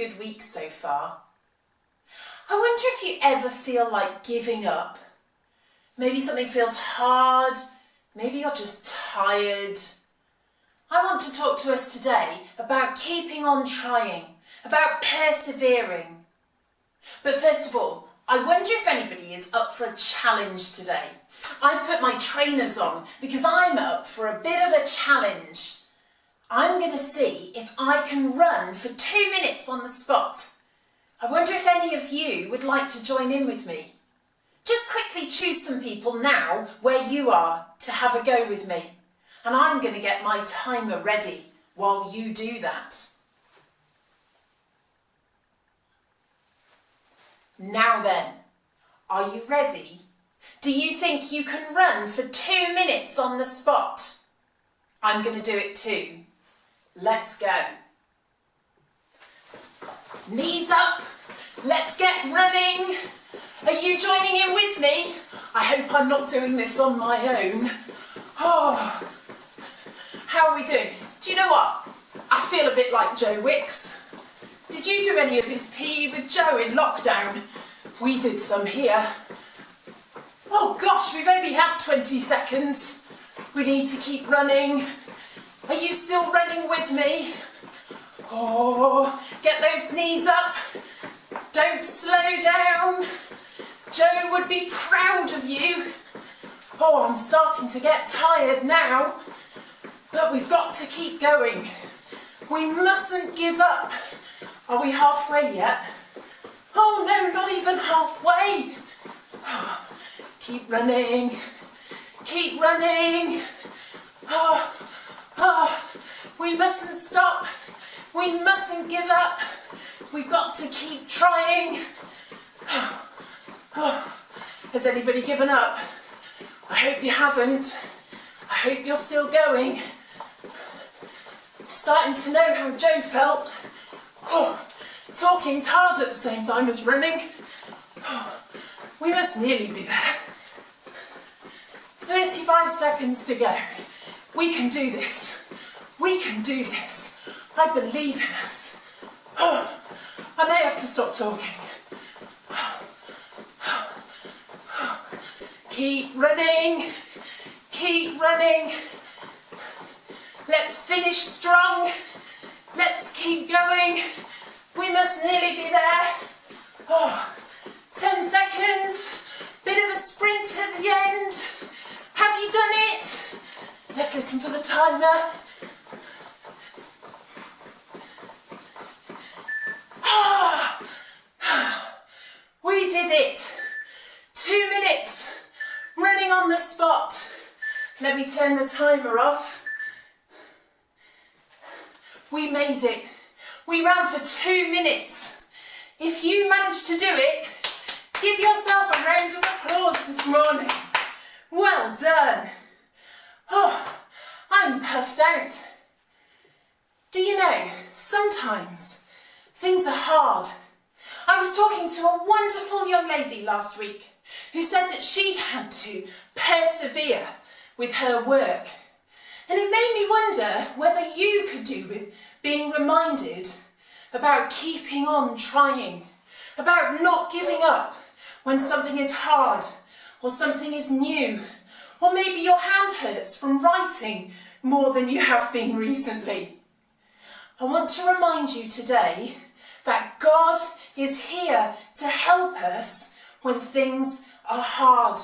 good week so far. I wonder if you ever feel like giving up. Maybe something feels hard, maybe you're just tired. I want to talk to us today about keeping on trying, about persevering. But first of all, I wonder if anybody is up for a challenge today. I've put my trainers on because I'm up for a bit of a challenge. I'm going to see if I can run for 2 minutes on the spot. I wonder if any of you would like to join in with me. Just quickly choose some people now where you are to have a go with me. And I'm going to get my timer ready while you do that. Now then, are you ready? Do you think you can run for 2 minutes on the spot? I'm going to do it too. Let's go. Knees up. Let's get running. Are you joining in with me? I hope I'm not doing this on my own. Oh, how are we doing? Do you know what? I feel a bit like Joe Wicks. Did you do any of his PE with Joe in lockdown? We did some here. Oh gosh, we've only had 20 seconds. We need to keep running. Are you still running with me? Oh, get those knees up. Don't slow down. Joe would be proud of you. Oh, I'm starting to get tired now. But we've got to keep going. We mustn't give up. Are we halfway yet? Oh no, not even halfway. Oh, keep running. Keep running. We mustn't stop. We mustn't give up. We've got to keep trying. Has anybody given up? I hope you haven't. I hope you're still going. I'm starting to know how Joe felt. Oh, talking's hard at the same time as running. Oh, we must nearly be there. 35 seconds to go. We can do this. We can do this. I believe in us. Oh, I may have to stop talking. Keep running. Keep running. Let's finish strong. Let's keep going. We must nearly be there. Oh, 10 seconds. Bit of a sprint at the end. Have you done it? Let's listen for the timer. We did it. 2 minutes. Running on the spot. Let me turn the timer off. We made it. We ran for 2 minutes. If you managed to do it, give yourself a round of applause this morning. Well done. Oh, I'm puffed out. Do you know, sometimes things are hard. I was talking to a wonderful young lady last week who said that she'd had to persevere with her work. And it made me wonder whether you could do with being reminded about keeping on trying, about not giving up when something is hard or something is new, or maybe your hand hurts from writing more than you have been recently. I want to remind you today that God is here to help us when things are hard.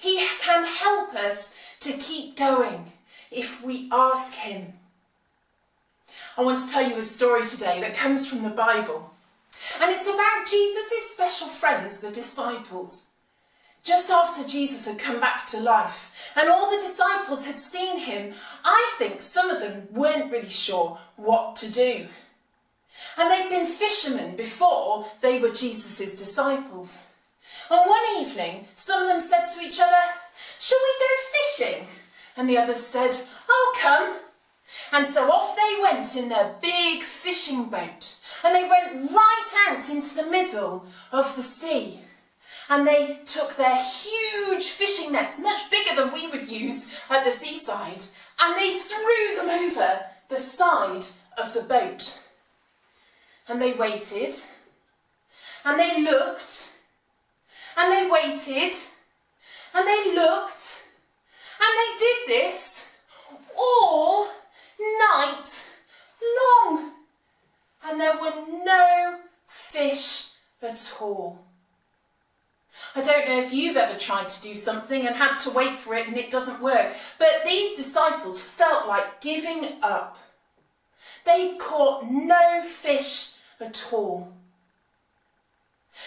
He can help us to keep going if we ask him. I want to tell you a story today that comes from the Bible. And it's about Jesus' special friends, the disciples. Just after Jesus had come back to life and all the disciples had seen him, I think some of them weren't really sure what to do. And they'd been fishermen before they were Jesus' disciples. And one evening, some of them said to each other, "Shall we go fishing?" And the others said, "I'll come." And so off they went in their big fishing boat. And they went right out into the middle of the sea. And they took their huge fishing nets, much bigger than we would use at the seaside, and they threw them over the side of the boat. and they waited, and they looked, and they waited, and they looked, and they did this all night long, and there were no fish at all. I don't know if you've ever tried to do something and had to wait for it and it doesn't work, but these disciples felt like giving up. They caught no fish at all.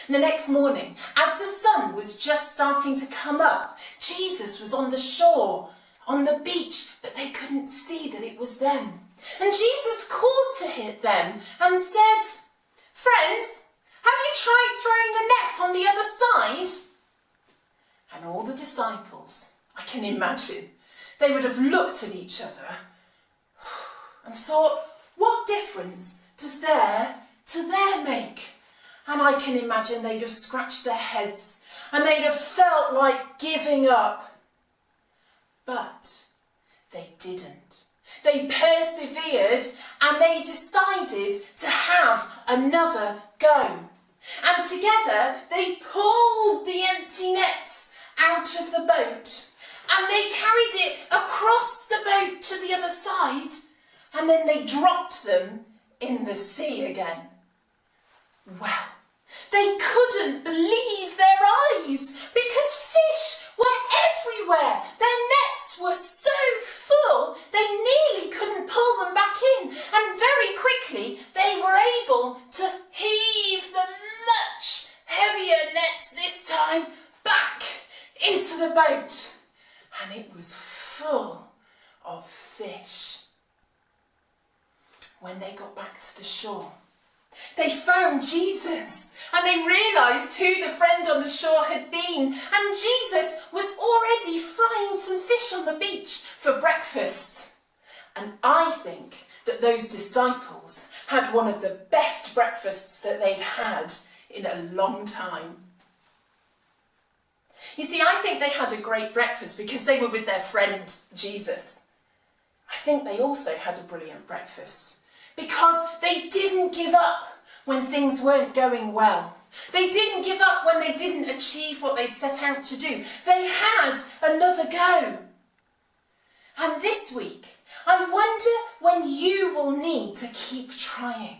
The next morning, as the sun was just starting to come up, Jesus was on the shore, on the beach, but they couldn't see that it was them. And Jesus called to them and said, "Friends, have you tried throwing the net on the other side?" And all the disciples, I can imagine, they would have looked at each other and thought, what difference does there to there make? And I can imagine they'd have scratched their heads and they'd have felt like giving up. But they didn't. They persevered and they decided to have another go. And together they pulled the empty nets out of the boat and they carried it across the boat to the other side, and then they dropped them in the sea again. Well, they couldn't believe their eyes because fish were everywhere. Their nets were so full they nearly couldn't pull them back in, and very quickly they were able to heave the much heavier nets this time back into the boat, and it was full of fish. When they got back to the shore, they found Jesus and they realised who the friend on the shore had been, and Jesus was already frying some fish on the beach for breakfast. And I think that those disciples had one of the best breakfasts that they'd had in a long time. You see, I think they had a great breakfast because they were with their friend Jesus. I think they also had a brilliant breakfast because they didn't give up when things weren't going well. They didn't give up when they didn't achieve what they'd set out to do. They had another go. And this week, I wonder when you will need to keep trying.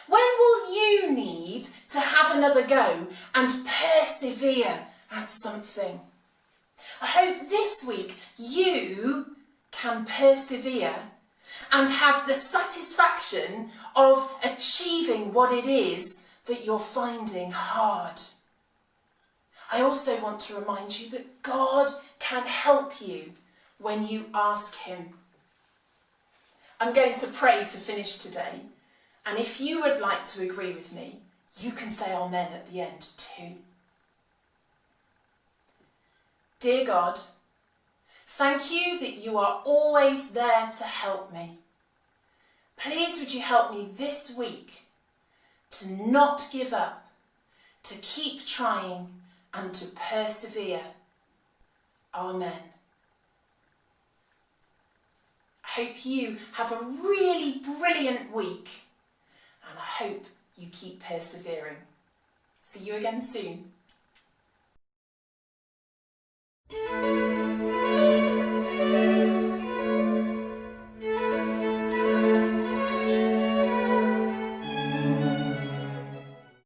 When will you need to have another go and persevere at something? I hope this week you can persevere and have the satisfaction of achieving what it is that you're finding hard. I also want to remind you that God can help you when you ask him. I'm going to pray to finish today, and if you would like to agree with me, you can say amen at the end too. Dear God, thank you that you are always there to help me. Please would you help me this week to not give up, to keep trying and to persevere. Amen. I hope you have a really brilliant week, and I hope you keep persevering. See you again soon.